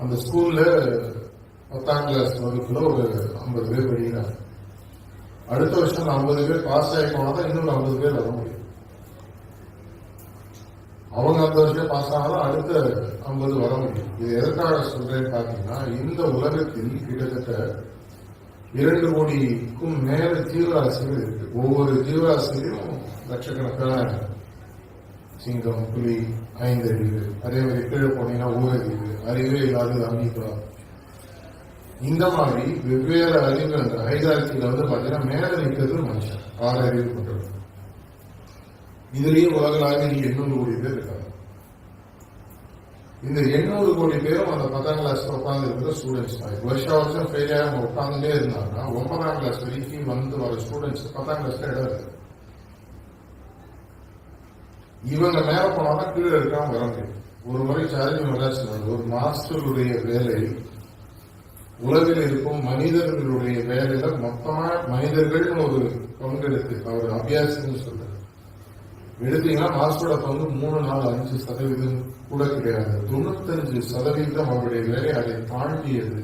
அந்த ஸ்கூல்ல 10ஆம் கிளாஸ் வகுப்புல ஒரு 50 பேர் படிக்கிறாங்க. அடுத்த வருஷம் 50 பேர் பாஸ் ஆகி போனாதான் இன்னொரு 50 பேர் வர முடியும். அவங்க அந்த வருஷம் பாஸ் ஆனாலும் அடுத்த 50 வர முடியும். இது எதற்காக சொல்றேன்னு பாத்தீங்கன்னா, இந்த உலகத்தில் கிட்டத்தட்ட 2 கோடிக்கும் மேல ஜீவராசிகள் இருக்கு. ஒவ்வொரு ஜீவராசியிலும் லட்சக்கணக்கான சிங்கம், புலி, 5 அறிவு, அதே மாதிரி கீழே போனீங்கன்னா ஊரறிவு, அறிவே இல்லாத அமீபா, இந்த மாதிரி வெவ்வேறு அறிவு அந்த ஹைரார்கில பாத்தீங்கன்னா மேல நிற்கிறது மனுஷன் 6 அறிவு கொண்டது. இதுலயும் உலகளாவிய 800 கோடி பேர் இருக்காங்க. இந்த 800 கோடி பேரும் அந்த 10ஆம் கிளாஸ்ல உட்கார்ந்து இருக்கிற ஸ்டூடெண்ட்ஸ் தான். வருஷம் ஃபெயில் ஆகாம உட்கார்ந்துட்டே இருந்தாங்கன்னா 9ஆம் கிளாஸ் வரைக்கும் வந்து வர ஸ்டூடெண்ட்ஸ் 10ஆம் கிளாஸ்ல இடம் இருக்கு. இவங்க மேல போனாதான் கீழே இருக்காம வர முடியும். ஒரு முறை சார்ஜ் சொன்னாங்க, ஒரு மாஸ்டருடைய வேலை உலகில் இருக்கும் மனிதர்களுடைய வேலையில மொத்தமா மனிதர்கள் ஒரு பங்கெடுத்து அவர் அபியாசம்னு சொல்றாரு. எடுத்தீங்கன்னா மாஸ்டரோட பங்கு 3, 4, 5% கூட கிடையாது. 95% அவருடைய வேலை அதை தாண்டியது.